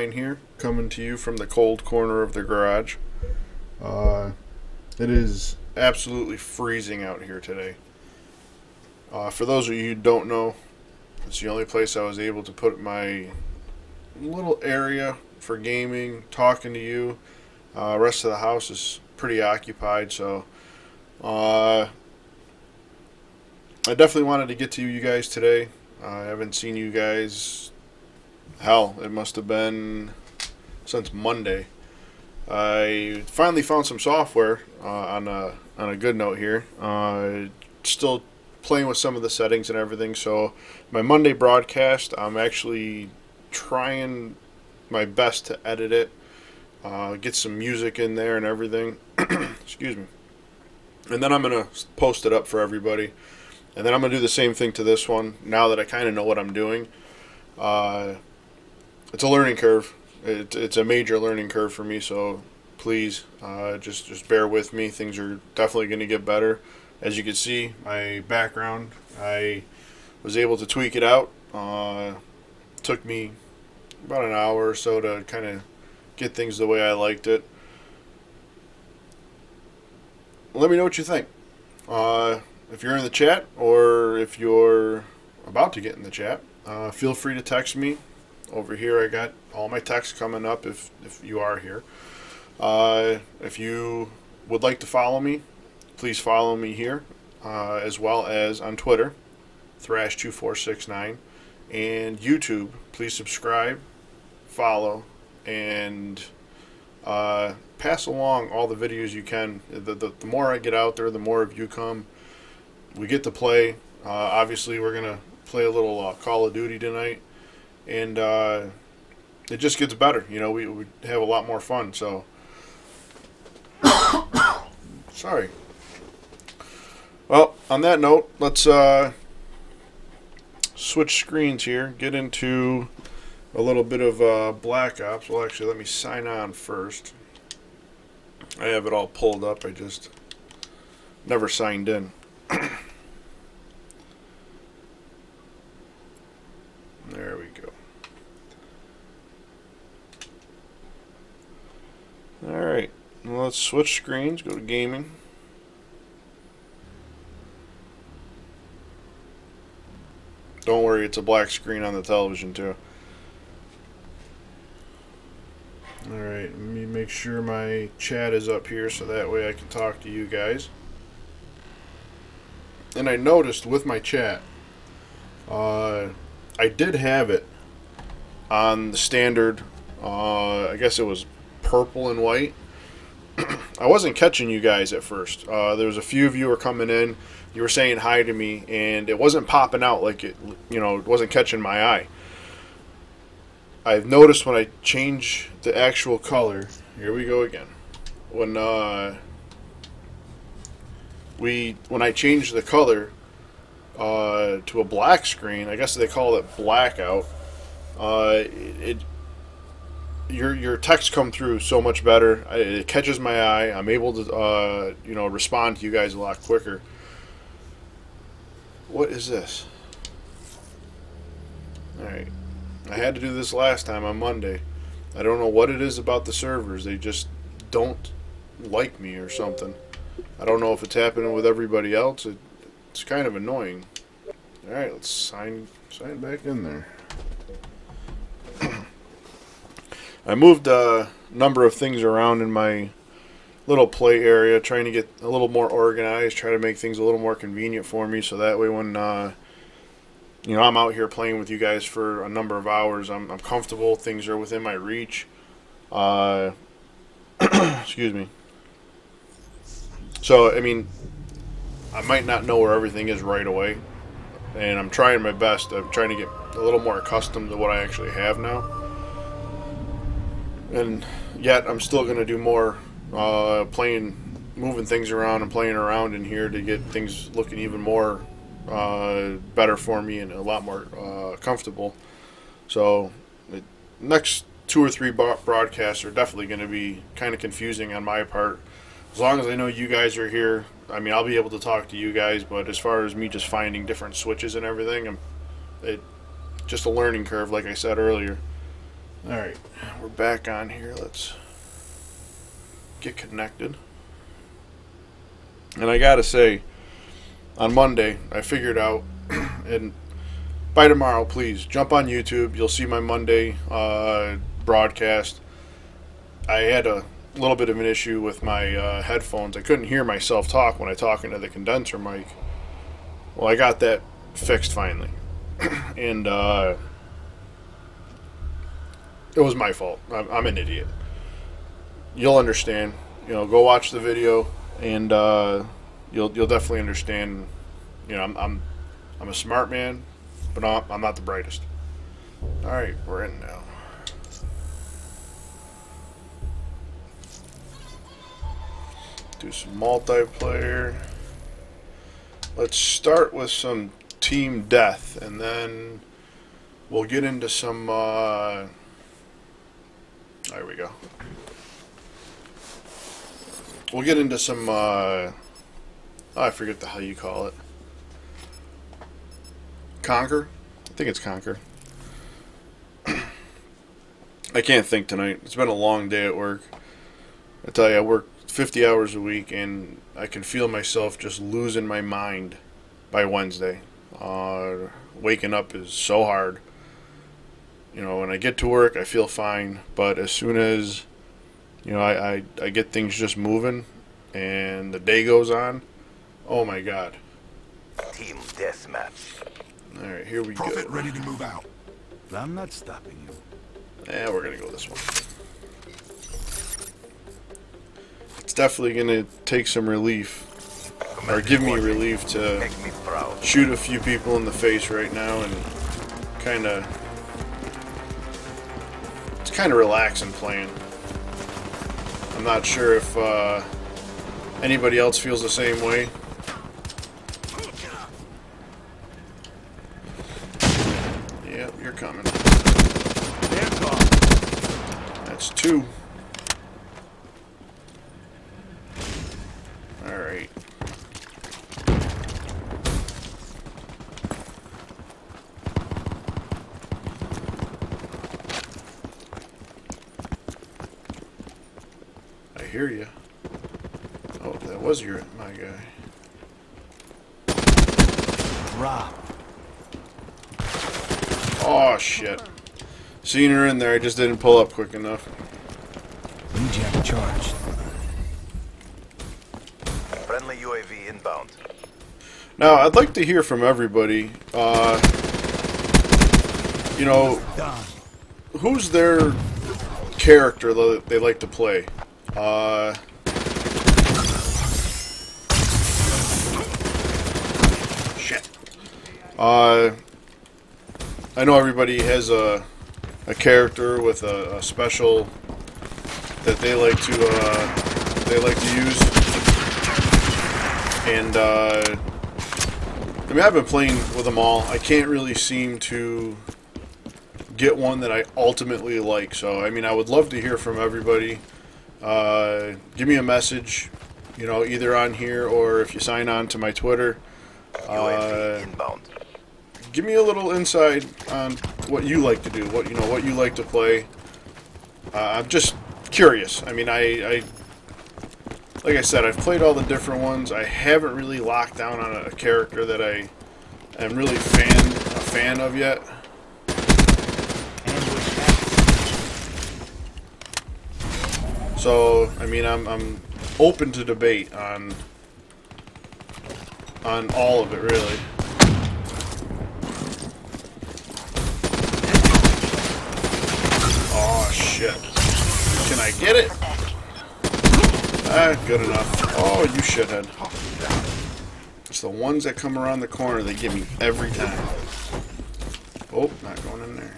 9 here, coming to you from the cold corner of the garage. It is absolutely freezing out here today. For those of you who don't know, it's the only place I was able to put my little area for gaming, talking to you. Rest of the house is pretty occupied, so I definitely wanted to get to you guys today. I haven't seen you guys. Hell, it must have been since Monday. I finally found some software on a good note here. Still playing with some of the settings and everything. So my Monday broadcast, I'm actually trying my best to edit it, get some music in there and everything. Excuse me. And then I'm gonna post it up for everybody. And then I'm gonna do the same thing to this one. Now that I kind of know what I'm doing, it's a learning curve. It's a major learning curve for me. So please, just bear with me. Things are definitely gonna get better. As you can see, my background, I was able to tweak it out. Took me about an hour or so to kind of get things the way I liked it. Let me know what you think. If you're in the chat or if you're about to get in the chat, feel free to text me. Over here, I got all my texts coming up if you are here. If you would like to follow me, please follow me here, as well as on Twitter, Thrash2469, and YouTube. Please subscribe, follow, and pass along all the videos you can. The more I get out there, the more of you come. We get to play. Obviously, we're going to play a little Call of Duty tonight, and it just gets better. You know, we have a lot more fun, so... Sorry. Well, on that note, let's switch screens here, get into a little bit of Black Ops. Well, actually, let me sign on first. I have it all pulled up. I just never signed in. There we go. Alright, well, let's switch screens, go to gaming. Don't worry, it's a black screen on the television too. Alright, let me make sure my chat is up here so that way I can talk to you guys. And I noticed with my chat, I did have it on the standard, I guess it was purple and white. I wasn't catching you guys at first. There was a few of you were coming in. You were saying hi to me, and it wasn't popping out like it, it wasn't catching my eye. I've noticed when I change the actual color, here we go again. When I change the color to a black screen, I guess they call it blackout. Your text come through so much better. It catches my eye. I'm able to respond to you guys a lot quicker. What is this? Alright. I had to do this last time on Monday. I don't know what it is about the servers. They just don't like me or something. I don't know if it's happening with everybody else. It's kind of annoying. Alright, let's sign back in there. I moved a number of things around in my little play area, trying to get a little more organized, try to make things a little more convenient for me, so that way when I'm out here playing with you guys for a number of hours, I'm comfortable, things are within my reach. Excuse me. So, I mean, I might not know where everything is right away, and I'm trying my best. I'm trying to get a little more accustomed to what I actually have now. And yet, I'm still going to do more moving things around and playing around in here to get things looking even more better for me and a lot more comfortable. So, the next 2 or 3 broadcasts are definitely going to be kind of confusing on my part. As long as I know you guys are here, I mean, I'll be able to talk to you guys, but as far as me just finding different switches and everything, it's just a learning curve, like I said earlier. Alright, we're back on here. Let's get connected. And I gotta say, on Monday, I figured out, and by tomorrow, please jump on YouTube. You'll see my Monday broadcast. I had a little bit of an issue with my headphones. I couldn't hear myself talk when I talk into the condenser mic. Well, I got that fixed finally. And it was my fault. I'm an idiot. You'll understand. You know, go watch the video, and you'll definitely understand. You know, I'm a smart man, but I'm not the brightest. All right, we're in now. Do some multiplayer. Let's start with some team death, and then we'll get into some. There we go. We'll get into some. I forget the hell you call it. Conquer? I think it's Conquer. I can't think tonight. It's been a long day at work. I tell you, I work 50 hours a week, and I can feel myself just losing my mind by Wednesday. Waking up is so hard. You know, when I get to work, I feel fine, but as soon as, you know, I get things just moving and the day goes on, oh my God. Team deathmatch. All right, here we go. Prophet ready to move out. I'm not stopping you. Yeah, we're going to go this one. It's definitely going to take some relief, or give me relief to Make me proud. shoot a few people in the face right now and kind of... It's kind of relaxing playing. I'm not sure if anybody else feels the same way. Yep, you're coming. They're gone. That's two. Alright. I hear you. Oh, that was my guy. Rob. Oh, shit. Seen her in there, I just didn't pull up quick enough. Need you have charged. Friendly UAV inbound. Now, I'd like to hear from everybody. You know, Done. who's their character that they like to play? Shit. I know everybody has a character with a special that they like to use, and I mean, I've been playing with them all. I can't really seem to get one that I ultimately like. So, I mean, I would love to hear from everybody. Give me a message, you know, either on here or if you sign on to my Twitter. UAV inbound. Give me a little insight on what you like to do, what you like to play. I'm just curious. I mean, I like I said, I've played all the different ones. I haven't really locked down on a character that I am really a fan of yet. So, I mean, I'm open to debate on all of it, really. Oh, shit. Can I get it? Ah, good enough. Oh, you shithead. It's the ones that come around the corner that get me every time. Oh, not going in there.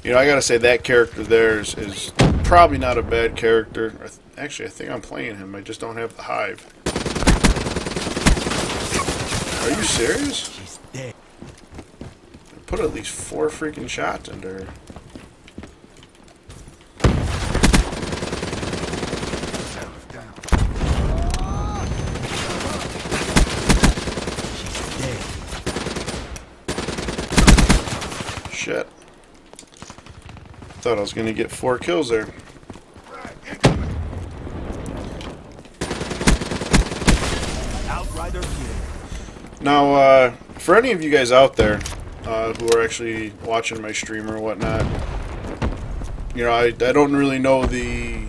You know, I gotta say that character there is probably not a bad character. Actually, I think I'm playing him. I just don't have the hive. Are you serious? She's dead. I put at least 4 freaking shots into her. Thought I was gonna get 4 kills there. Outrider kill. Now, for any of you guys out there who are actually watching my stream or whatnot, you know, I don't really know the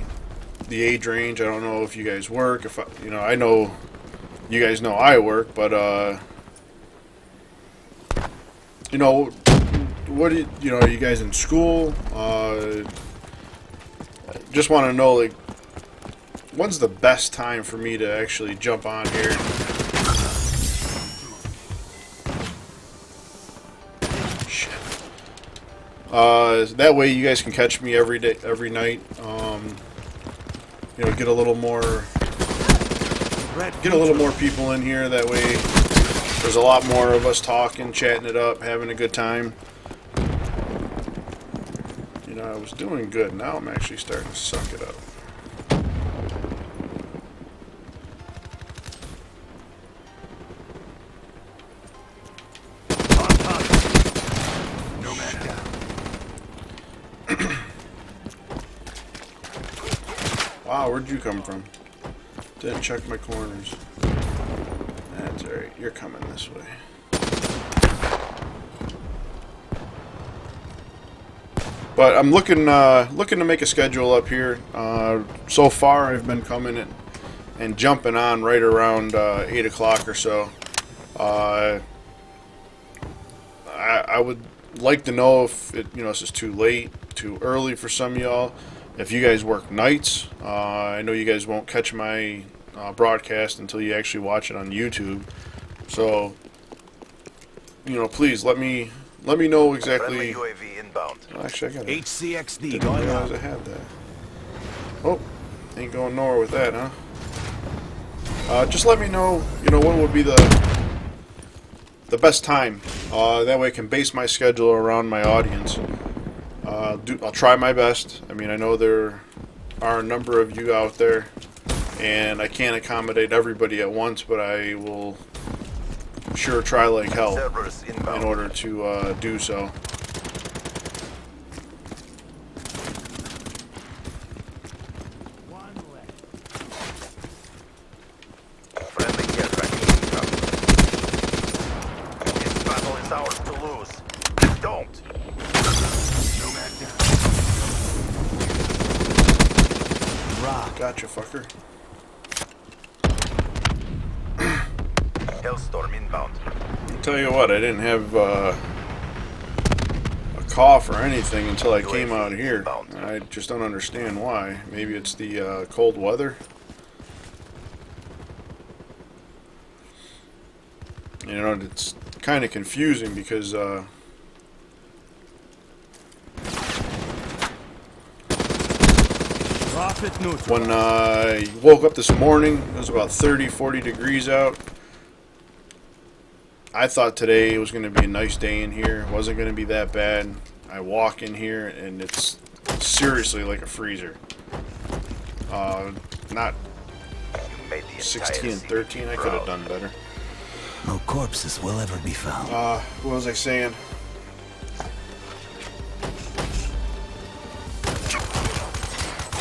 age range. I don't know if you guys work. If I know you guys know I work, but you know, what do you know? Are you guys in school? Just want to know, like, when's the best time for me to actually jump on here? Shit. That way you guys can catch me every day, every night. You know, get a little more people in here. That way, there's a lot more of us talking, chatting it up, having a good time. You know, I was doing good. Now I'm actually starting to suck it up. Wow, where'd you come from? Didn't check my corners. That's alright, you're coming this way. But I'm looking to make a schedule up here. So far I've been coming in and jumping on right around 8 o'clock or so. I would like to know if this is too late, too early for some of y'all. If you guys work nights, I know you guys won't catch my broadcast until you actually watch it on YouTube. So, please let me know exactly. Friendly UAV inbound. Actually, I got HCXD didn't going realize on. I had that. Oh, ain't going nowhere with that, huh? Just let me know, when would be the best time. That way I can base my schedule around my audience. I'll try my best. I mean, I know there are a number of you out there, and I can't accommodate everybody at once, but I will sure try like hell Servers in inbound. order to do so. Friendly care package incoming. This battle is ours to lose. Don't. No man down. Rock. Gotcha, fucker. Hellstorm inbound. I'll tell you what, I didn't have a cough or anything until I came out here. I just don't understand why. Maybe it's the cold weather. It's kind of confusing because Profit neutral. when I woke up this morning, it was about 30, 40 degrees out. I thought today was going to be a nice day in here. It wasn't going to be that bad. I walk in here and it's seriously like a freezer. Not You made the 16 and entire 13. I city could have proud. done better. No corpses will ever be found. What was I saying?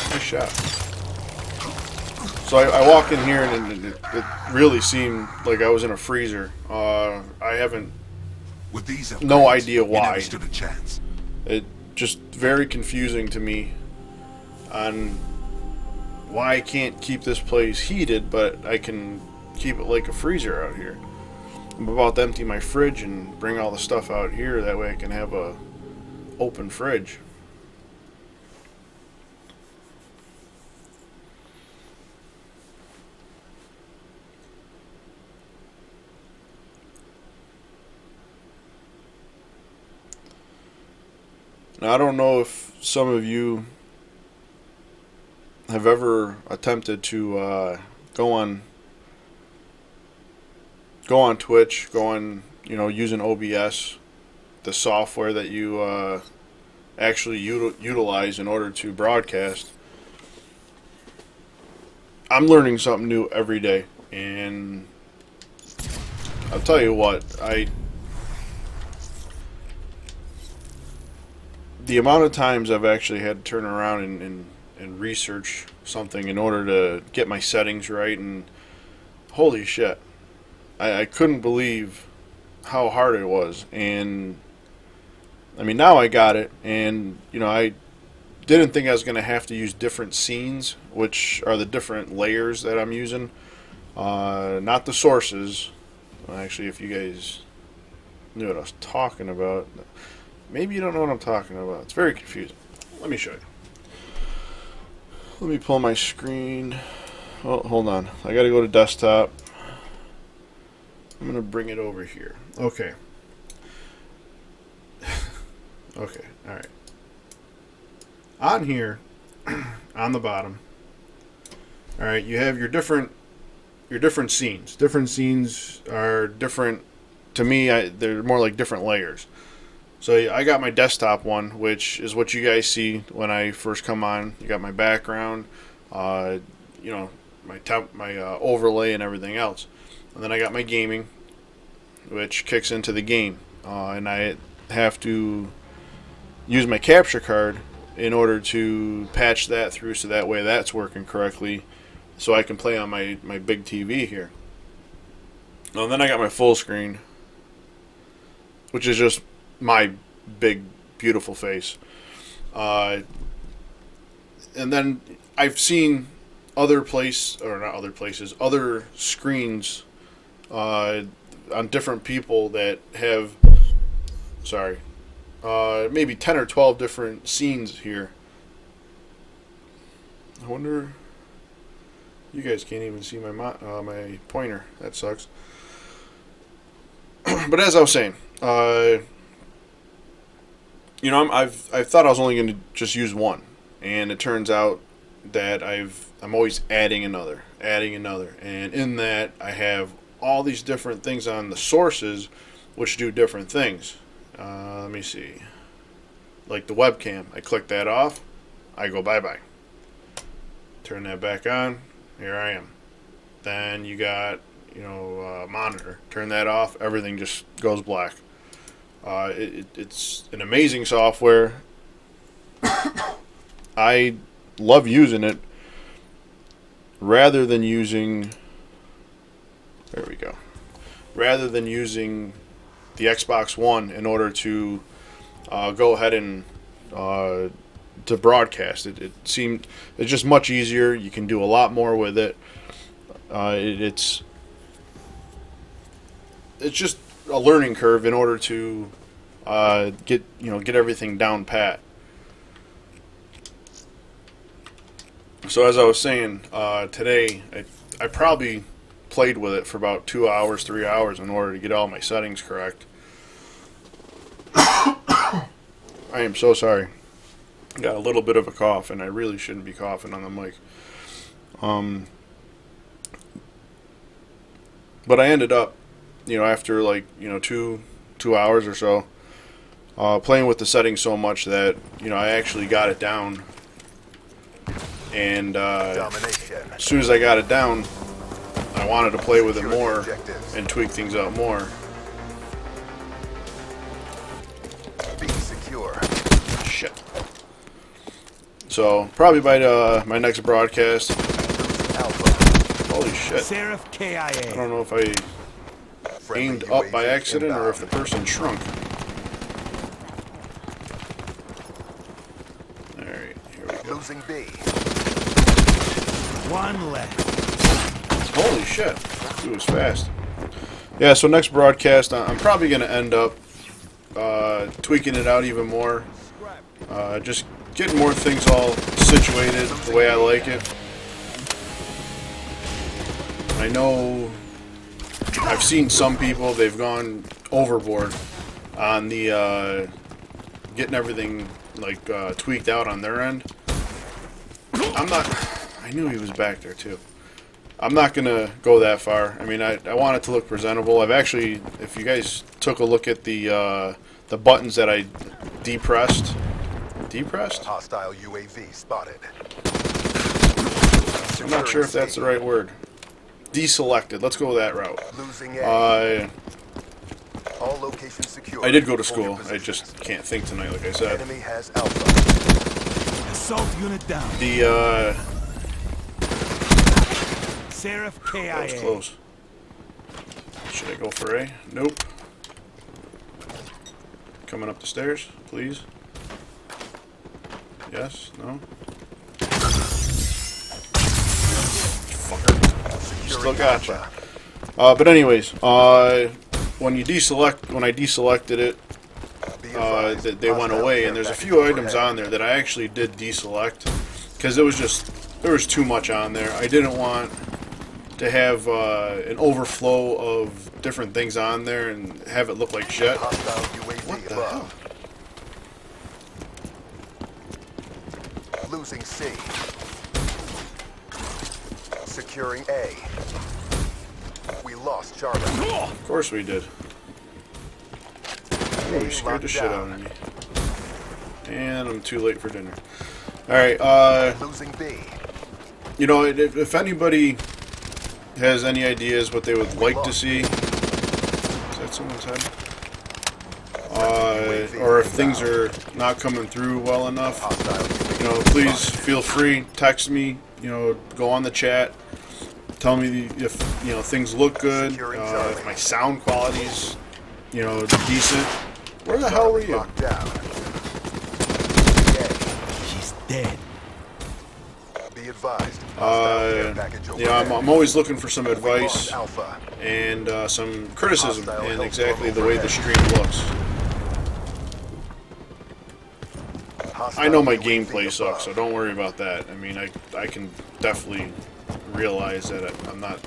Nice shot. So I walk in here and it really seemed like I was in a freezer. I haven't With these no upgrades, idea you why. never stood a chance. It just very confusing to me on why I can't keep this place heated, but I can keep it like a freezer out here. I'm about to empty my fridge and bring all the stuff out here. That way I can have a open fridge. Now, I don't know if some of you have ever attempted to go on Twitch, using OBS, the software that you actually utilize in order to broadcast. I'm learning something new every day, and I'll tell you what, the amount of times I've actually had to turn around and research something in order to get my settings right, and holy shit, I couldn't believe how hard it was. And I mean, now I got it, and I didn't think I was going to have to use different scenes, which are the different layers that I'm using, not the sources. Well, actually, if you guys knew what I was talking about, maybe you don't know what I'm talking about. It's very confusing. Let me show you. Let me pull my screen. Oh, hold on. I got to go to desktop. I'm going to bring it over here. Okay. Okay, alright. On here, on the bottom, alright, you have your different scenes. Different scenes are different. To me, they're more like different layers. So I got my desktop one, which is what you guys see when I first come on. You got my background, my overlay and everything else. And then I got my gaming, which kicks into the game. And I have to use my capture card in order to patch that through, so that way that's working correctly, so I can play on my big TV here. And then I got my full screen, which is just my big beautiful face. And then I've seen other screens on different people that have maybe 10 or 12 different scenes here. I wonder, you guys can't even see my pointer. That sucks. But as I was saying, I've thought I was only going to just use one, and it turns out that I'm always adding another, and in that I have all these different things on the sources, which do different things. Let me see. Like the webcam, I click that off, I go bye-bye. Turn that back on, here I am. Then you got, monitor. Turn that off, everything just goes black. It's an amazing software. I love using it rather than using the Xbox One in order to go ahead and to broadcast. It's just much easier. You can do a lot more with it. It's just a learning curve in order to get everything down pat. So as I was saying, today I probably played with it for about 2 hours, 3 hours in order to get all my settings correct. I am so sorry. Got a little bit of a cough, and I really shouldn't be coughing on the mic. But I ended up, after 2 hours or so, playing with the settings so much that I actually got it down. And as soon as I got it down, I wanted to play with it more and tweak things out more. Being secure. Shit. So probably by my next broadcast. Holy shit! Seraph KIA. I don't know if I aimed up by accident or if the person shrunk. All right, here we go. Losing B. One left. Holy shit! He was fast. Yeah. So next broadcast, I'm probably gonna end up tweaking it out even more. Just getting more things all situated the way I like it. I know I've seen some people, they've gone overboard on the getting everything tweaked out on their end. I knew he was back there too. I'm not gonna go that far. I mean, I want it to look presentable. I've actually, if you guys took a look at the buttons that I depressed. Hostile UAV spotted. I'm not sure if that's the right word. Deselected. Let's go that route. Losing A. All locations secure. I did go to Hold your school. I positions. just can't think tonight, like I said. Enemy has Alpha. Assault unit down. The, Seraph that was KIA. close. Should I go for A? Nope. Coming up the stairs, please. Yes? No? Fucker. Still gotcha. But anyways, when you deselect, when I deselected it, they went away, and there's a few items on there that I actually did deselect because it was just, there was too much on there. I didn't want to have an overflow of different things on there and have it look like shit. Hostile UAV What the above. hell? Losing C. Securing A. We lost Charlie. Of course we did. Oh, you scared the shit out of me. And I'm too late for dinner. Alright, Losing B. you know, if anybody has any ideas what they would like to see, is that someone's head? Or if things are not coming through well enough, Hostile you know, please feel free, text me, you know, go on the chat, tell me if, you know, things look good, if my sound quality's, you know, decent. Where the hell were you? locked down. He's dead. Be advised. Hostile care package Yeah, overhead. I'm always looking for some We advice lost Alpha. and some criticism Hostile in help exactly the from way the overhead. stream looks. I know my gameplay sucks, so don't worry about that. I mean, I can definitely realize that I'm not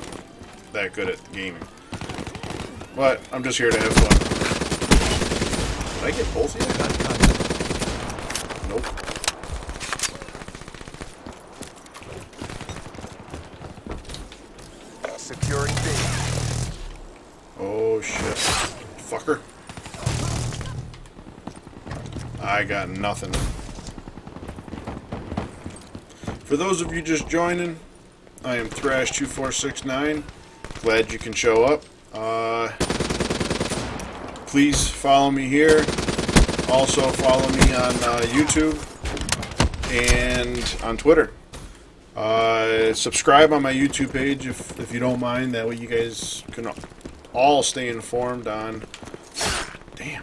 that good at gaming. But I'm just here to have fun. Did I get both of you? Nope. Securing B. Oh shit. Fucker. I got nothing. For those of you just joining, I am Thrash2469. Glad you can show up. Please follow me here. Also follow me on YouTube and on Twitter. Subscribe on my YouTube page if you don't mind. That way you guys can all stay informed on... Damn.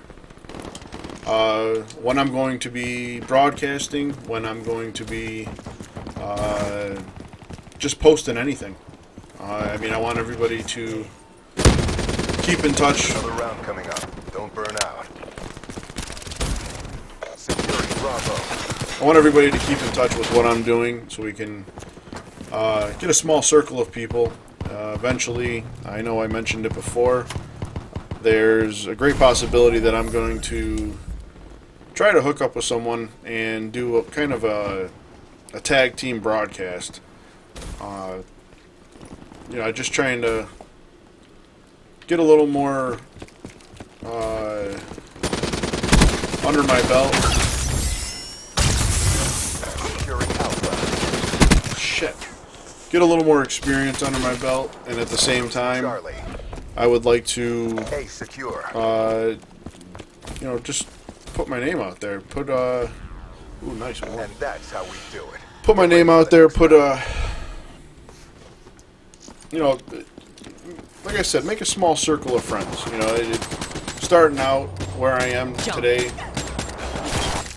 When I'm going to be broadcasting, when I'm going to be just posting anything. I mean, I want everybody to keep in touch. Another round coming up. Don't burn out. Securing Bravo. I want everybody to keep in touch with what I'm doing so we can get a small circle of people. Eventually, I know I mentioned it before, there's a great possibility that I'm going to try to hook up with someone and do a kind of a tag team broadcast. You know, just trying to get a little more under my belt. Securing Alpha. Shit. Get a little more experience under my belt, and at the same time, Charlie. I would like to, A secure. you know, just put my name out there. Put, ooh, nice one. And that's how we do it. Put my name out there. Put you know, like I said, make a small circle of friends. You know, starting out where I am today,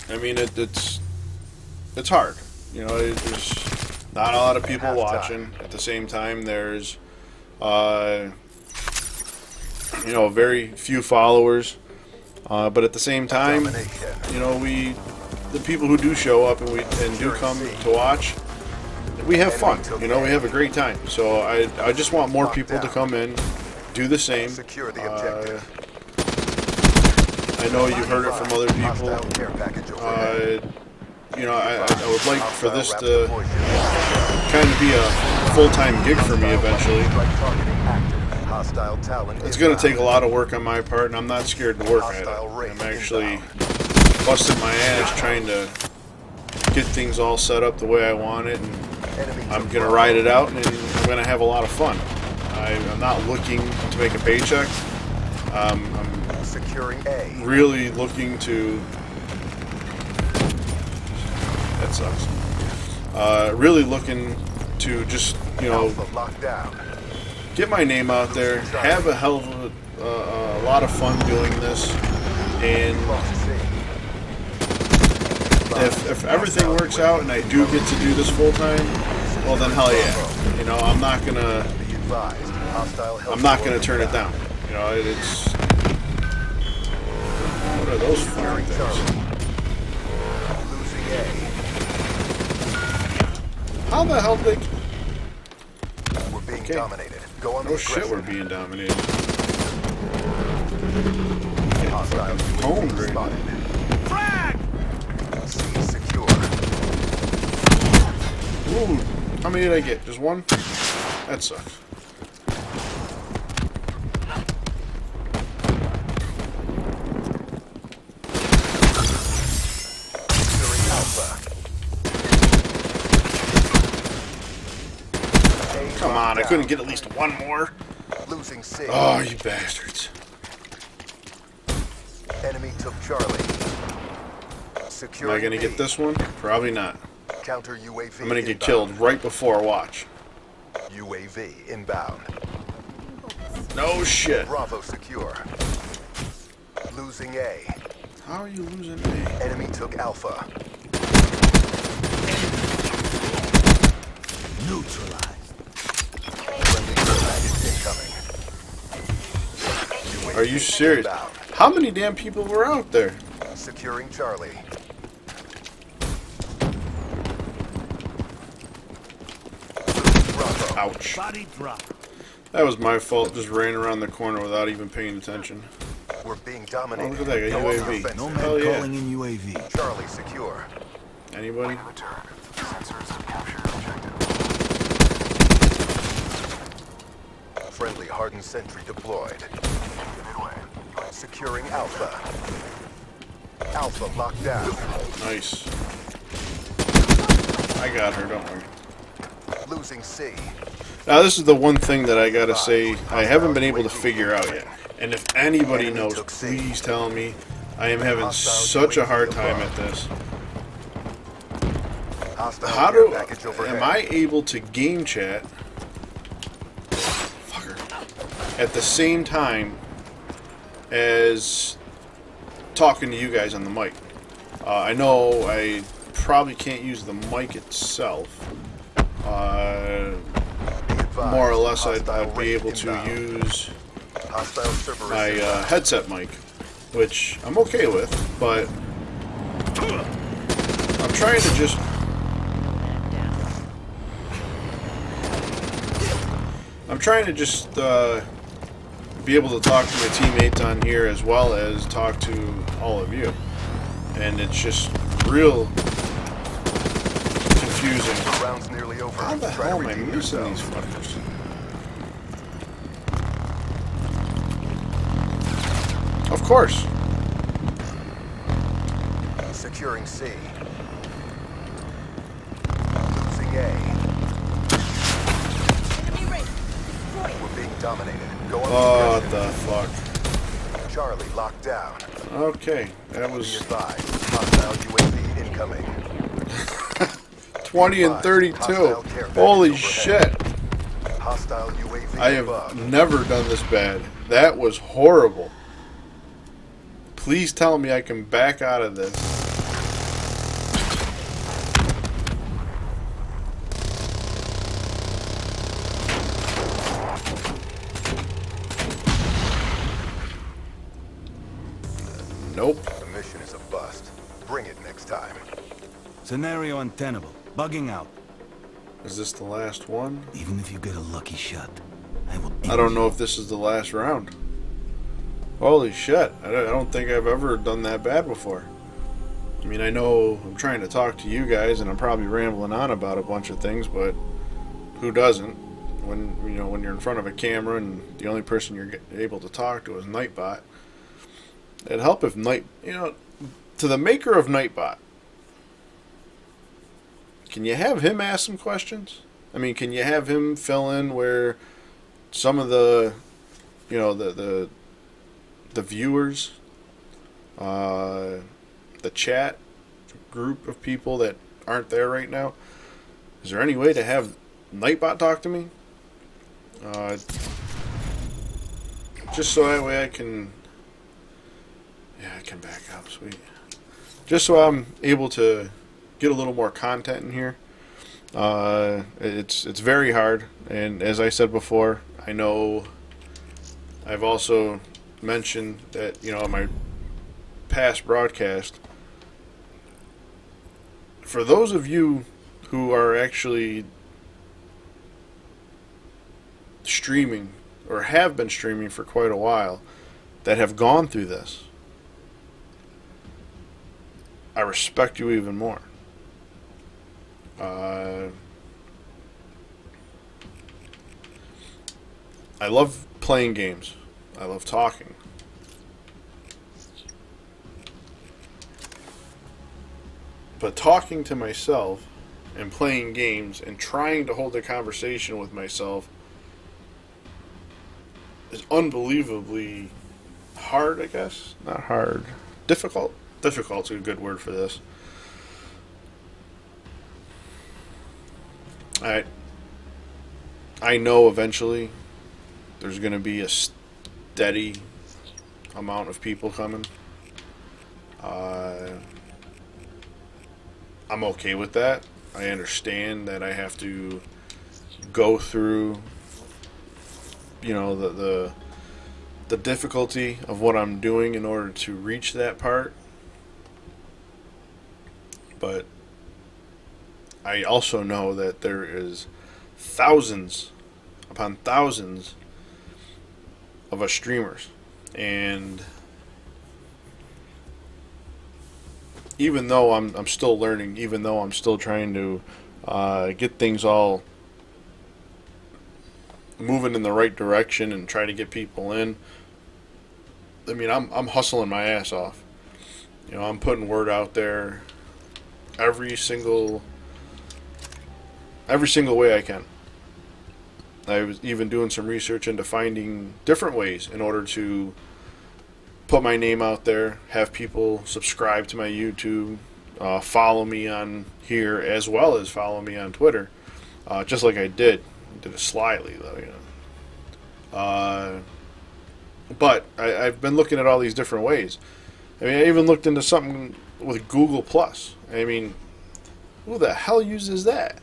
I mean, it's hard. You know, there's not a lot of people watching. At the same time, there's, you know, very few followers. But at the same time, Domination. you know, the people who do show up and do come to watch, we have fun. You know, we have a great time. So I just want more people to come in, do the same. Secure the objective. I know you've heard it from other people. Hostile care package overhead. You know, I would like for this to kind of be a full-time gig for me eventually. Hostile talent. It's going to take a lot of work on my part, and I'm not scared to work at it. I'm actually busting my ass trying to get things all set up the way I want it, and I'm going to ride it out, and I'm going to have a lot of fun. I'm not looking to make a paycheck. I'm Securing A. really looking to... That sucks. Really looking to just, you know, Alpha locked down. get my name out there, have a hell of a lot of fun doing this, and Lost C. if everything works out and I do get to do this full time, well then hell yeah. You know, I'm not gonna Be advised. Hostile turn it down. You know, it's what are those flying things? Losing A. How the hell did We're being Okay. dominated. Go on the oh shit we're aggressive. being dominated. Hostile Honed UAV right spotted. Frag! C secure. Ooh, how many did I get? Just one? That sucks. Securing Alpha. A Come on, I locked couldn't down. get at least one more. Losing C. Oh, you bastards. Enemy took Charlie. Am Securing I gonna B. get this one? Probably not. Counter UAV. I'm gonna get inbound. killed right before watch. UAV inbound. No shit. Bravo secure. Losing A. How are you losing me? Enemy took Alpha. Neutralized. Friendly package incoming. Are you serious? Inbound. How many damn people were out there? Securing Charlie. Bravo. Ouch. Body drop. That was my fault. Just ran around the corner without even paying attention. We're being Oh, dominated. look at that. Go on the UAV. offensive. No Hell man yeah. calling in UAV. Charlie secure. Anybody? Friendly hardened sentry deployed. Securing Alpha. Alpha locked down. Nice. I got her, don't worry. Losing C. Now, this is the one thing that I gotta say I haven't been able to figure out yet. And if anybody knows, please tell me. I am having such a hard time at this. Hostile How care do... package overhead. Am I able to game chat... Fucker. At the same time as talking to you guys on the mic? I know I probably can't use the mic itself. Be advised. More or less, Hostile I'd be raid able to inbound. use Hostile Cerberus my inbound. headset mic, which I'm okay with, but I'm trying to just... I'm trying to just be able to talk to my teammates on here as well as talk to all of you. And it's just real confusing. Round's nearly over. How the Try hell to am I redeem missing yourself. these fuckers? Of course. Securing C. Losing A. We're being dominated. Go on What the the fuck? aggressive. Charlie locked down. Okay, that Be was advised. Hostile UAV incoming. 20 and 32. Holy shit. Hostile UAV I have above. never done this bad. That was horrible. Please tell me I can back out of this. Nope. The mission is a bust. Bring it next time. Scenario untenable. Bugging out. Is this the last one? Even if you get a lucky shot, I will. I don't know if this is the last round. Holy shit. I don't think I've ever done that bad before. I mean, I know I'm trying to talk to you guys and I'm probably rambling on about a bunch of things, but who doesn't? When, you know, when you're in front of a camera and the only person you're able to talk to is Nightbot. It'd help if to the maker of Nightbot, can you have him ask some questions? I mean, can you have him fill in where some of the, the the viewers, the chat group of people that aren't there right now. Is there any way to have Nightbot talk to me? Just so that way I can... Yeah, I can back up, sweet. Just so I'm able to get a little more content in here. It's very hard, and as I said before, I know I've also mentioned that, you know, in my past broadcast, for those of you who are actually streaming or have been streaming for quite a while that have gone through this, I respect you even more. I love playing games. I love talking. But talking to myself and playing games and trying to hold a conversation with myself is unbelievably hard, I guess. Not hard. Difficult. Difficult's a good word for this. I know eventually there's going to be a steady amount of people coming. I'm okay with that. I understand that I have to go through, you know, the difficulty of what I'm doing in order to reach that part. But I also know that there is thousands upon thousands of us streamers, and even though I'm still learning, even though I'm still trying to get things all moving in the right direction and try to get people in, I mean, I'm hustling my ass off. You know, I'm putting word out there every single way I can. I was even doing some research into finding different ways in order to put my name out there, have people subscribe to my YouTube, follow me on here, as well as follow me on Twitter, just like I did. I did it slyly, though, you know. But I've been looking at all these different ways. I mean, I even looked into something with Google Plus. I mean, who the hell uses that?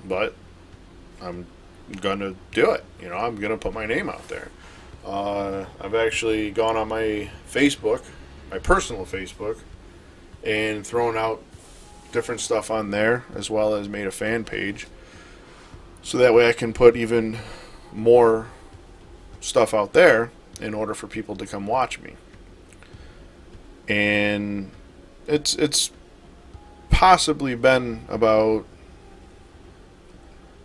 But I'm gonna do it. You know, I'm gonna put my name out there. I've actually gone on my Facebook, my personal Facebook, and thrown out different stuff on there, as well as made a fan page, so that way I can put even more stuff out there in order for people to come watch me. And it's possibly been about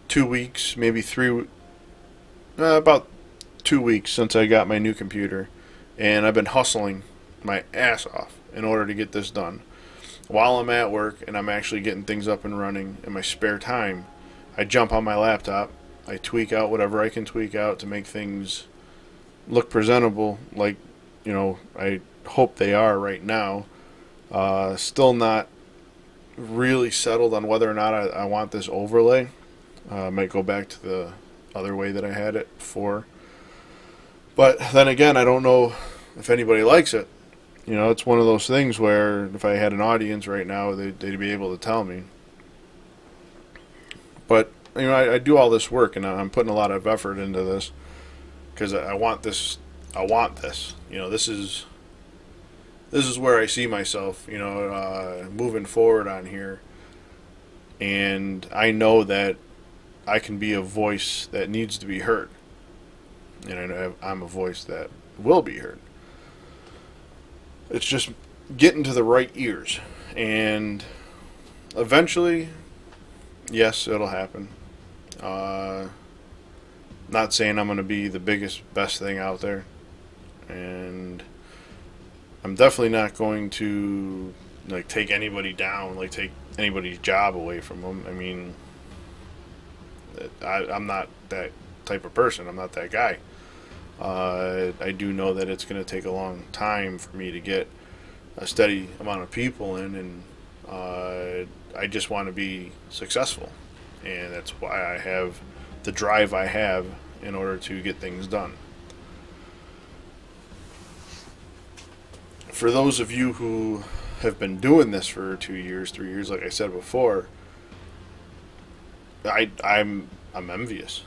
2 weeks, maybe about 2 weeks since I got my new computer, and I've been hustling my ass off in order to get this done. While I'm at work and I'm actually getting things up and running in my spare time, I jump on my laptop, I tweak out whatever I can tweak out to make things look presentable, like, you know, I hope they are right now. Still not really settled on whether or not I want this overlay. Might go back to the other way that I had it before. But then again, I don't know if anybody likes it. You know, it's one of those things where if I had an audience right now, they'd be able to tell me. But, you know, I do all this work, and I'm putting a lot of effort into this because I want this. I want this. You know, this is where I see myself, you know, moving forward on here. And I know that I can be a voice that needs to be heard. And I know I'm a voice that will be heard. It's just getting to the right ears. And eventually, yes, it'll happen. Not saying I'm going to be the biggest, best thing out there. And I'm definitely not going to, like, take anybody down, like, take anybody's job away from them. I mean, I'm not that type of person. I'm not that guy. I do know that it's going to take a long time for me to get a steady amount of people in, and I just want to be successful, and that's why I have the drive I have in order to get things done. For those of you who have been doing this for 2 years, 3 years, like I said before, I'm envious.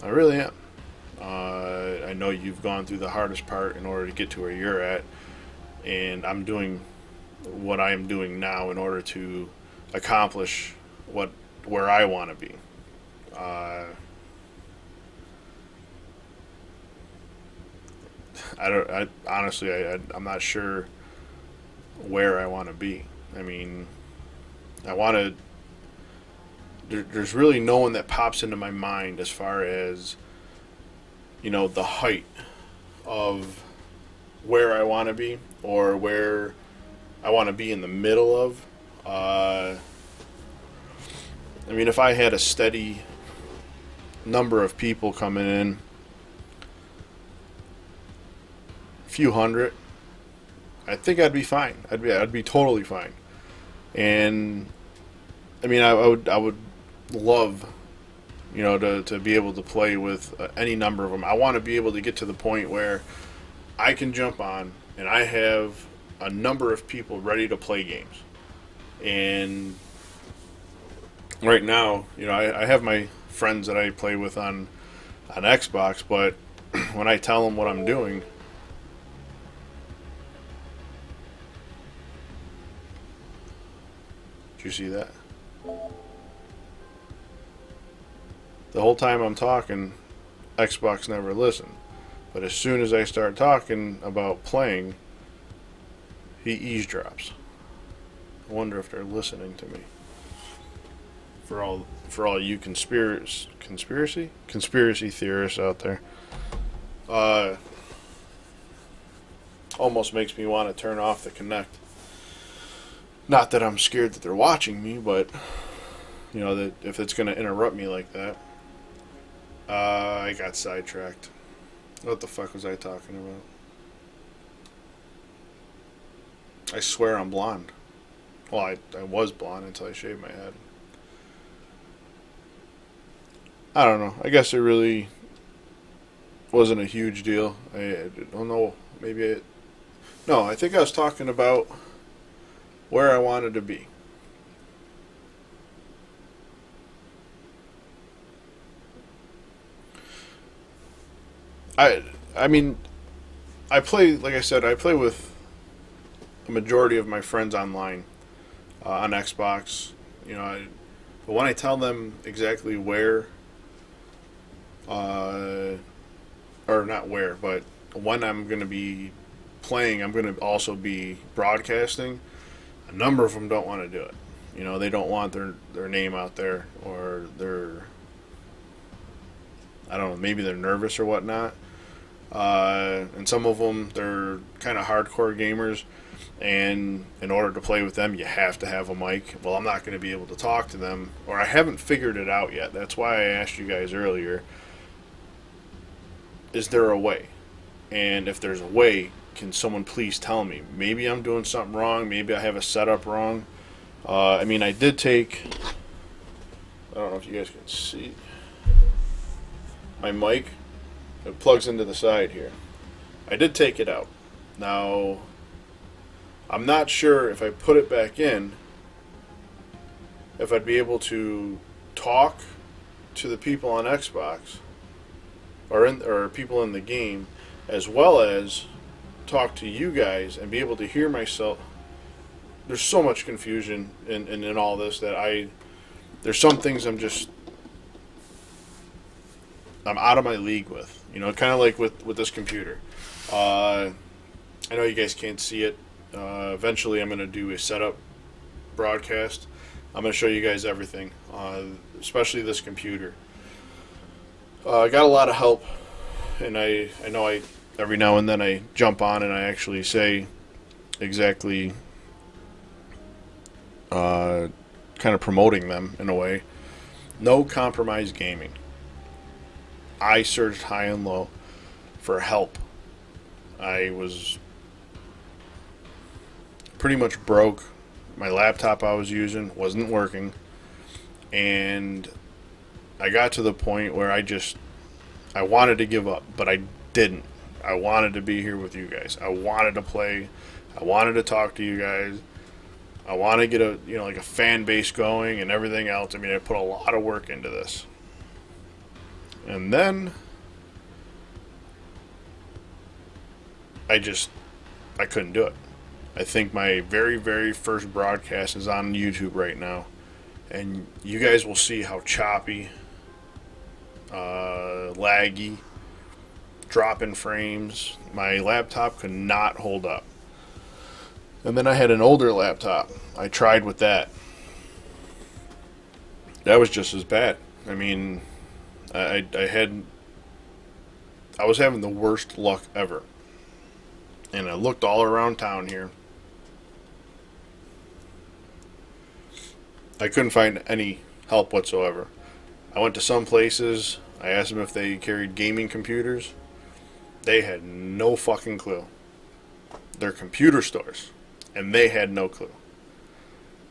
I really am. I know you've gone through the hardest part in order to get to where you're at, and I'm doing what I am doing now in order to accomplish where I want to be. I'm not sure where I want to be. I mean, I want to. There's really no one that pops into my mind as far as, the height of where I want to be, or where I want to be in the middle of. I mean, if I had a steady number of people coming in, a few hundred, I think I'd be fine. I'd be totally fine. And I mean, I would love, to be able to play with any number of them. I want to be able to get to the point where I can jump on and I have a number of people ready to play games. And right now, I have my friends that I play with on Xbox, but when I tell them what I'm doing, did you see that? The whole time I'm talking, Xbox never listened. But as soon as I start talking about playing, he eavesdrops. I wonder if they're listening to me. For all you conspiracy theorists out there, almost makes me want to turn off the Kinect. Not that I'm scared that they're watching me, but that if it's going to interrupt me like that. I got sidetracked. What the fuck was I talking about? I swear I'm blonde. Well, I was blonde until I shaved my head. I don't know. I guess it really wasn't a huge deal. I don't know. No, I think I was talking about where I wanted to be. I mean, I play, like I said, I play with a majority of my friends online on Xbox. But when I tell them exactly where, or not where, but when I'm going to be playing, I'm going to also be broadcasting. A number of them don't want to do it. They don't want their name out there, or I don't know, maybe they're nervous or whatnot. And some of them, they're kind of hardcore gamers, and in order to play with them, you have to have a mic. Well, I'm not going to be able to talk to them, or I haven't figured it out yet. That's why I asked you guys earlier, is there a way? And if there's a way, can someone please tell me? Maybe I'm doing something wrong. Maybe I have a setup wrong. I mean, I did take, I don't know if you guys can see, my mic. It plugs into the side here. I did take it out. Now, I'm not sure if I put it back in, if I'd be able to talk to the people on Xbox or people in the game, as well as talk to you guys and be able to hear myself. There's so much confusion in all this that there's some things I'm out of my league with. Kind of like with this computer. I know you guys can't see it. Eventually I'm going to do a setup broadcast. I'm going to show you guys everything, especially this computer. I got a lot of help, and I know every now and then I jump on and I actually say exactly, kind of promoting them in a way. No Compromise Gaming. I searched high and low, for help. I was pretty much broke. My laptop I was using wasn't working. And I got to the point where I wanted to give up, but I didn't. I wanted to be here with you guys. I wanted to play. I wanted to talk to you guys. I want to get a like a fan base going and everything else. I mean, I put a lot of work into this. And then I couldn't do it. I think my very, very first broadcast is on YouTube right now. And you guys will see how choppy, laggy, dropping frames. My laptop could not hold up. And then I had an older laptop. I tried with that. That was just as bad. I mean, I was having the worst luck ever. And I looked all around town here. I couldn't find any help whatsoever. I went to some places. I asked them if they carried gaming computers. They had no fucking clue. They're computer stores, and they had no clue.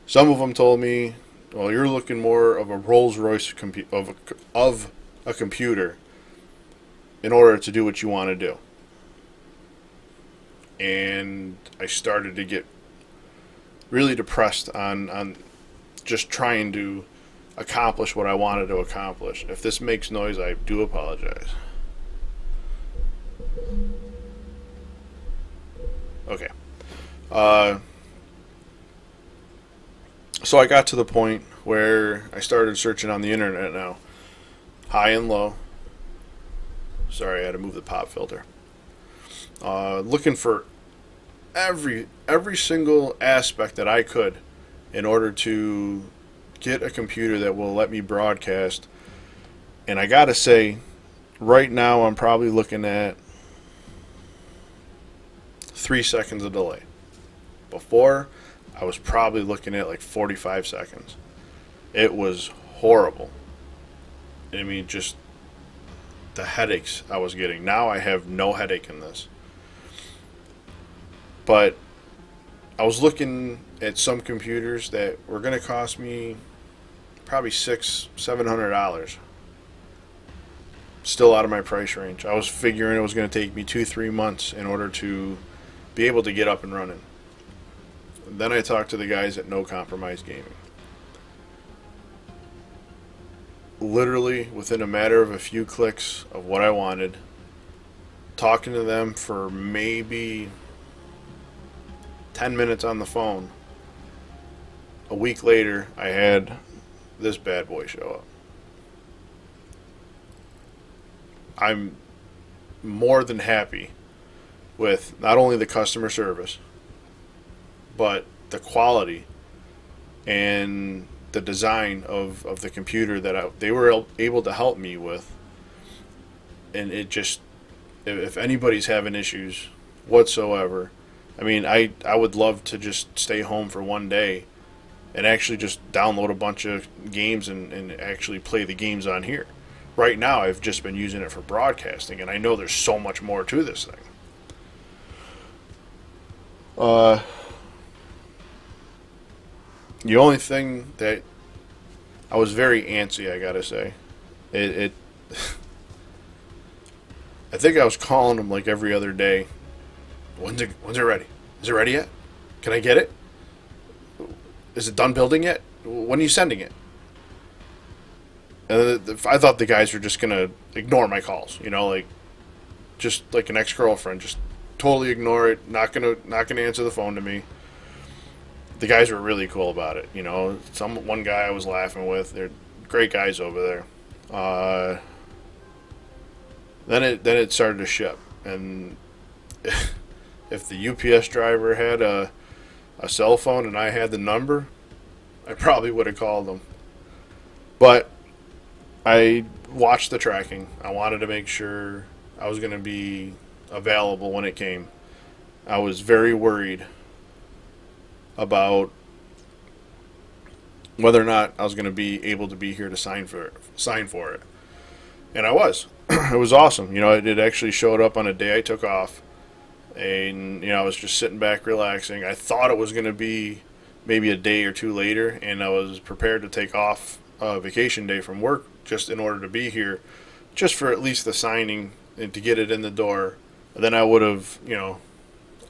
Some of them told me, "Well, you're looking more of a Rolls-Royce of a computer in order to do what you want to do." And I started to get really depressed on just trying to accomplish what I wanted to accomplish. If this makes noise, I do apologize. Okay. So I got to the point where I started searching on the internet now. High and low. Sorry, I had to move the pop filter. Looking for every single aspect that I could in order to get a computer that will let me broadcast. And I gotta say, right now I'm probably looking at 3 seconds of delay. Before, I was probably looking at like 45 seconds. It was horrible. I mean, just the headaches I was getting. Now I have no headache in this. But I was looking at some computers that were going to cost me probably $700. Still out of my price range. I was figuring it was going to take me 2-3 months in order to be able to get up and running. Then I talked to the guys at No Compromise Gaming. Literally within a matter of a few clicks of what I wanted, talking to them for maybe 10 minutes on the phone. A week later, I had this bad boy show up. I'm more than happy with not only the customer service, but the quality and the design of the computer that they were able to help me with. And it just, if anybody's having issues whatsoever, I mean, I would love to just stay home for one day and actually just download a bunch of games and actually play the games on here. Right now, I've just been using it for broadcasting, and I know there's so much more to this thing. The only thing that I was very antsy, I gotta say, I think I was calling them like every other day. When's it ready? Is it ready yet? Can I get it? Is it done building yet? When are you sending it? And I thought the guys were just gonna ignore my calls, like just like an ex-girlfriend, just totally ignore it. Not gonna answer the phone to me. The guys were really cool about it, One guy I was laughing with. They're great guys over there. Then it started to ship, and if the UPS driver had a cell phone and I had the number, I probably would have called them. But I watched the tracking. I wanted to make sure I was going to be available when it came. I was very worried about whether or not I was going to be able to be here to sign for it. And I was. It was awesome. You know, it actually showed up on a day I took off. And, you know, I was just sitting back relaxing. I thought it was going to be maybe a day or two later, and I was prepared to take off a vacation day from work just in order to be here, just for at least the signing and to get it in the door. And then I would have, you know,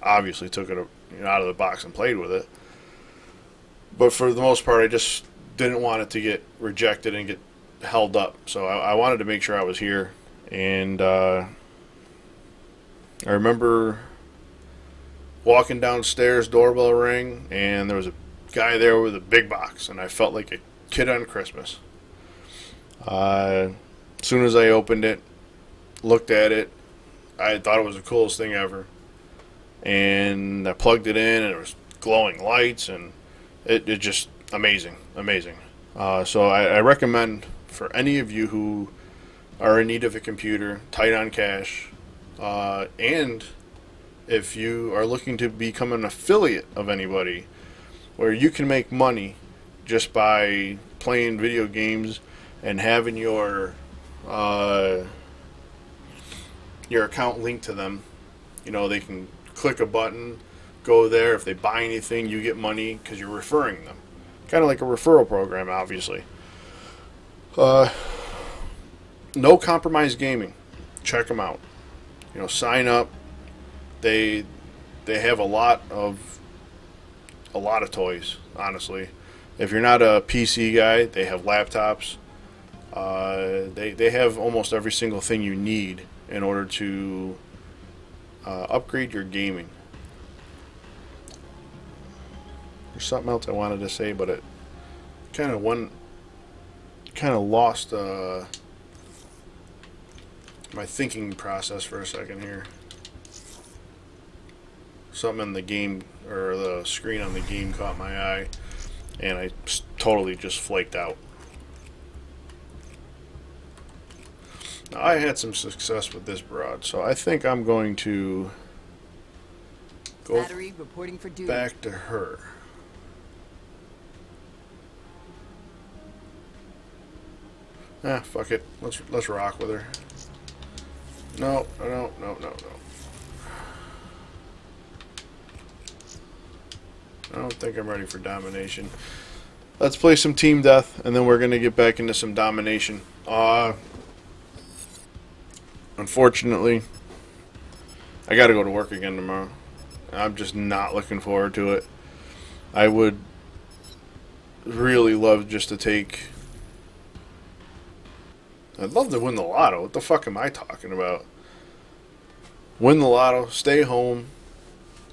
obviously took it out of the box and played with it. But for the most part, I just didn't want it to get rejected and get held up. So I wanted to make sure I was here. And I remember walking downstairs, doorbell rang, and there was a guy there with a big box, and I felt like a kid on Christmas. As soon as I opened it, looked at it, I thought it was the coolest thing ever. And I plugged it in, and it was glowing lights, and it just amazing. So I recommend for any of you who are in need of a computer, tight on cash, and if you are looking to become an affiliate of anybody where you can make money just by playing video games and having your account linked to them. You know, they can click a button, go there. If they buy anything, you get money because you're referring them. Kind of like a referral program, obviously. No Compromise Gaming. Check them out. You know, sign up. They have a lot of toys, honestly. If you're not a PC guy, they have laptops. They have almost every single thing you need in order to upgrade your gaming. There's something else I wanted to say, but it kind of lost my thinking process for a second here. Something in the game, or the screen on the game, caught my eye, and I totally just flaked out. Now, I had some success with this broad, so I think I'm going to go Battery reporting for duty. back to her. Fuck it. Let's rock with her. No. I don't think I'm ready for domination. Let's play some team death, and then we're gonna get back into some domination. Unfortunately, I gotta go to work again tomorrow. I'm just not looking forward to it. I would really love just to take... I'd love to win the lotto. What the fuck am I talking about? Win the lotto, stay home,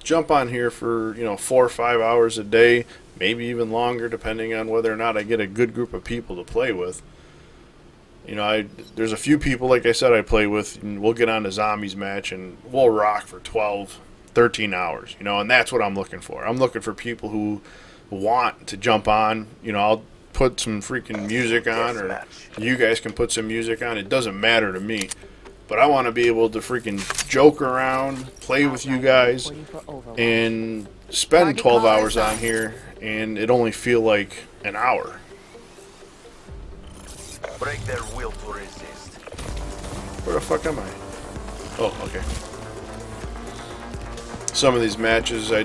jump on here for, 4 or 5 hours a day, maybe even longer, depending on whether or not I get a good group of people to play with. There's a few people, like I said, I play with, and we'll get on a zombies match, and we'll rock for 12, 13 hours, and that's what I'm looking for. I'm looking for people who want to jump on. I'll put some freaking music on, or you guys can put some music on. It doesn't matter to me. But I want to be able to freaking joke around, play with you guys, and spend 12 hours on here, and it only feel like an hour. Break their will to resist. Where the fuck am I? Oh, okay. Some of these matches, I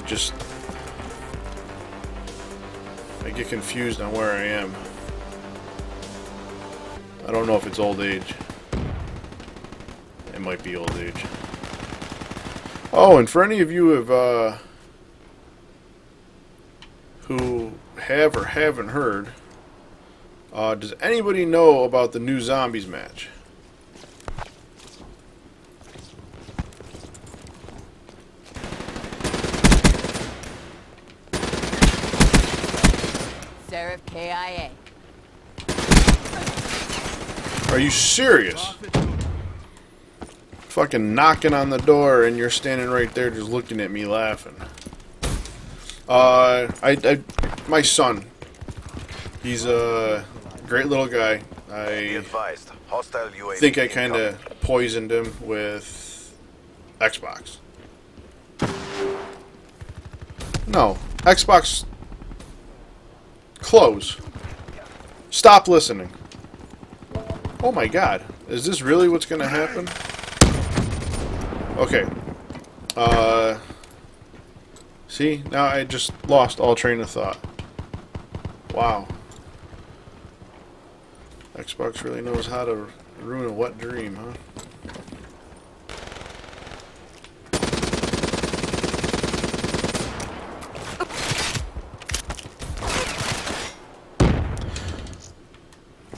get confused on where I am. I don't know if it's old age. It might be old age. Oh, and for any of you who have or haven't heard, does anybody know about the new zombies match? Seraph KIA. Are you serious? Fucking knocking on the door, and you're standing right there just looking at me laughing. My son. He's a great little guy. Be I advised, hostile UAV think I kind incoming. of poisoned him with Xbox. No. Xbox. Close. Stop listening. Oh my god. Is this really what's gonna happen? Okay. See? Now I just lost all train of thought. Wow. Xbox really knows how to ruin a wet dream, huh?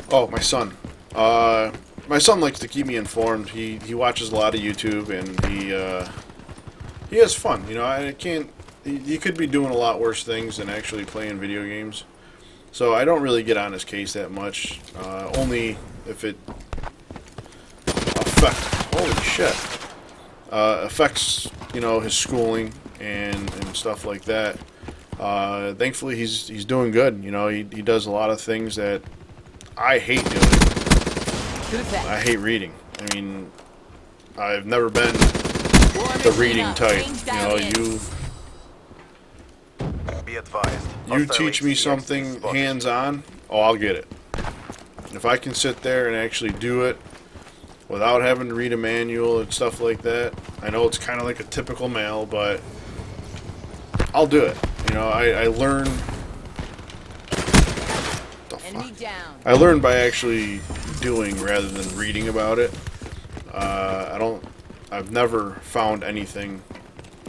Oh, my son. My son likes to keep me informed. He watches a lot of YouTube, and he has fun. You know, I can't. He could be doing a lot worse things than actually playing video games. So I don't really get on his case that much. Only if it affects his schooling and stuff like that. Thankfully, he's doing good. You know, he does a lot of things that I hate doing. I hate reading. I mean, I've never been the reading type. Be advised. You teach me something hands-on, oh, I'll get it. If I can sit there and actually do it without having to read a manual and stuff like that, I know it's kind of like a typical male, but I'll do it. You know, I learn. I learn by actually doing rather than reading about it. I've never found anything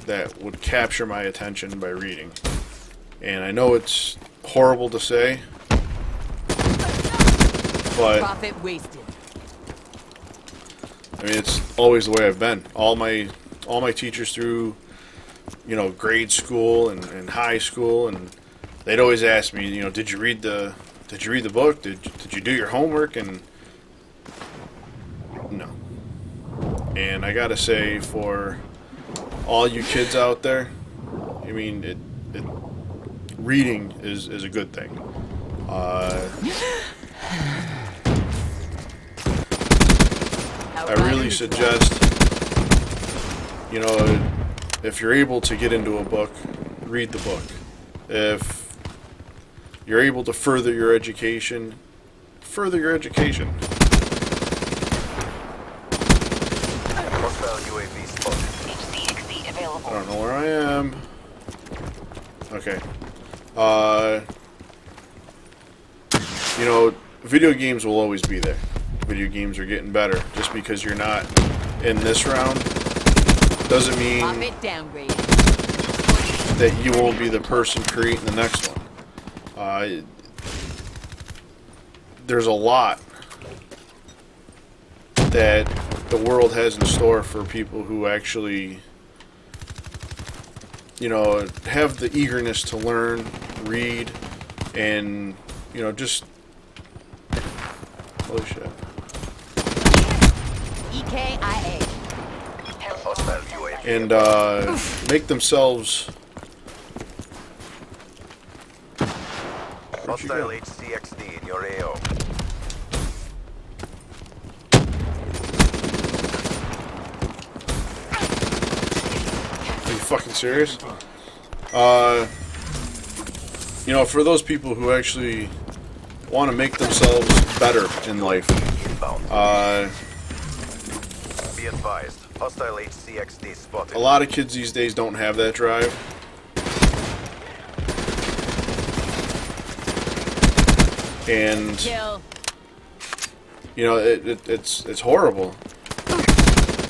that would capture my attention by reading. And I know it's horrible to say, but Profit wasted. I mean, it's always the way I've been. All my teachers through, grade school and high school, and they'd always ask me, did you read the book? Did you do your homework? And no. And I gotta say, for all you kids out there, I mean, reading is a good thing. I really suggest, if you're able to get into a book, read the book. If you're able to further your education, further your education. Hostile UAV spotted. HCXD available. I don't know where I am. Okay. Video games will always be there. Video games are getting better. Just because you're not in this round doesn't mean Profit downgrade. that you won't be the person creating the next one. There's a lot that the world has in store for people who actually, have the eagerness to learn, read, and, just... Holy shit. EKIA. Hostile UAV. And make themselves... Where'd you Hostile go? HCXD in your AO. Are you fucking serious? For those people who actually want to make themselves better in life, Be advised. Hostile HCXD spotted. a lot of kids these days don't have that drive. And Kill. it's horrible.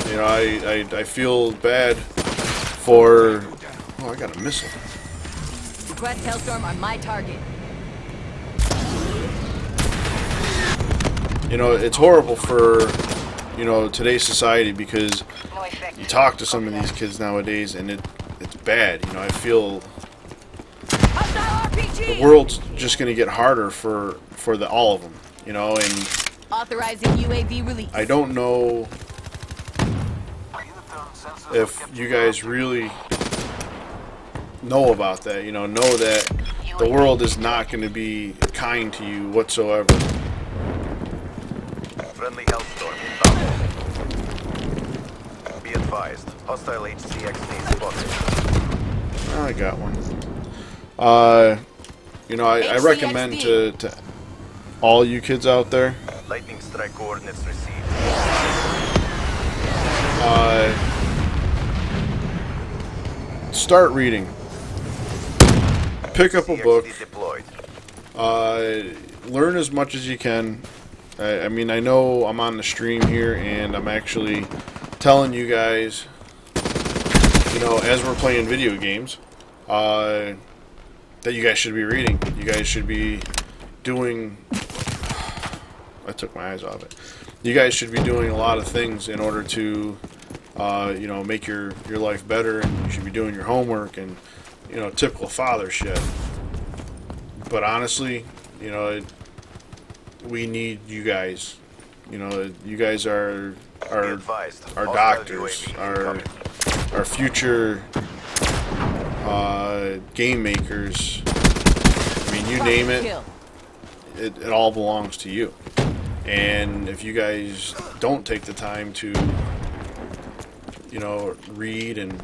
I feel bad for... Oh, I got a missile. Request Hellstorm on my target. It's horrible for, today's society, because you talk to some of these kids nowadays and it's bad. I feel Hostile RPG. the world's just going to get harder for all of them, and Authorizing UAV release. I don't know if you guys really know about that, know that the world is not going to be kind to you whatsoever. Friendly Hellstorm inbound. Be advised. Hostile HCXD spotted. I got one. I recommend to all you kids out there, Lightning strike coordinates received. Start reading. Pick up a book. CXD deployed. Learn as much as you can. I mean, I know I'm on the stream here, and I'm actually telling you guys, you know, as we're playing video games, that you guys should be reading. You guys should be doing... I took my eyes off it. You guys should be doing a lot of things in order to, you know, make your life better, and you should be doing your homework and, you know, typical father shit. But honestly, you know, we need you guys. You know, you guys are Be our advised. doctors, Hostile UAV our future game makers. I mean, you name it, Kill. it all belongs to you. And if you guys don't take the time to, you know, read and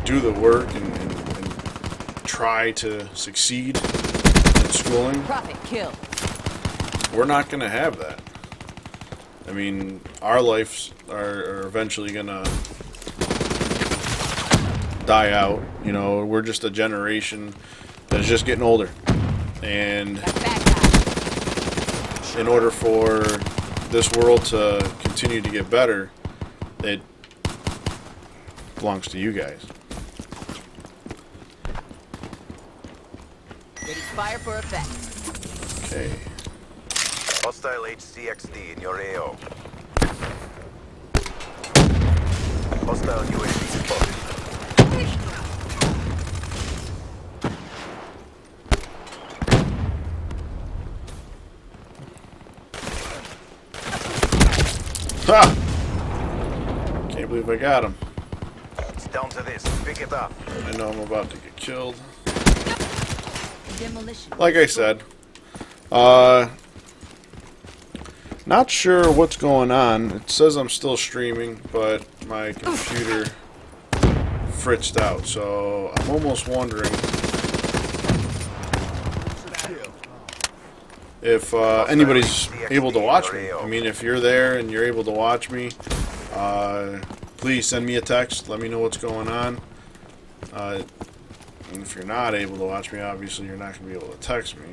do the work and try to succeed in schooling, Profit kill. we're not going to have that. I mean, our lives are eventually going to die out. You know, we're just a generation that's just getting older. And That bad guy. in order for this world to continue to get better, it belongs to you guys. Ready fire for effect. Okay. Hostile HCXD in your AO. Hostile UAV spotted. Ha! Can't believe I got him. It's down to this. Pick it up. I know I'm about to get killed. Demolition. Like I said, not sure what's going on. It says I'm still streaming, but my computer fritzed out, so I'm almost wondering if anybody's able to watch me. I mean, if you're there and you're able to watch me, please send me a text. Let me know what's going on. And if you're not able to watch me, obviously you're not going to be able to text me.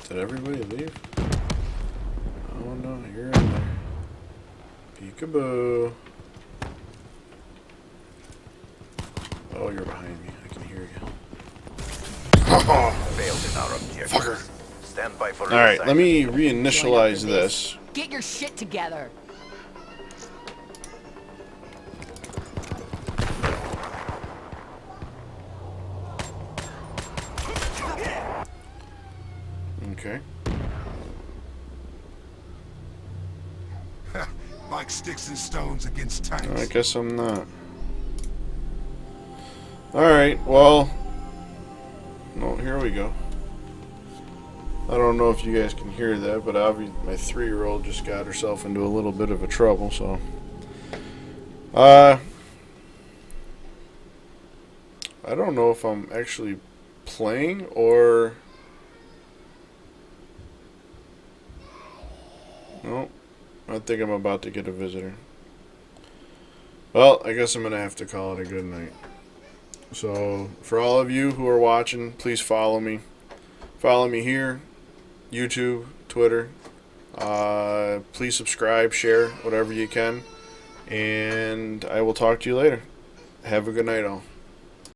Did everybody leave? Oh no, you're in there. Peekaboo. Oh, you're behind me. I can hear you. Failed in our objective. Fucker. Stand by for Alright, let me Join reinitialize up for this. Get your shit together. Okay. Like sticks and stones against tanks. I guess I'm not. Alright, well. No, here we go. I don't know if you guys can hear that, but obviously my 3-year-old just got herself into a little bit of a trouble, so. I don't know if I'm actually playing or. No, I think I'm about to get a visitor. Well, I guess I'm going to have to call it a good night. So, for all of you who are watching, please follow me. Follow me here, YouTube, Twitter. Please subscribe, share, whatever you can. And I will talk to you later. Have a good night, all.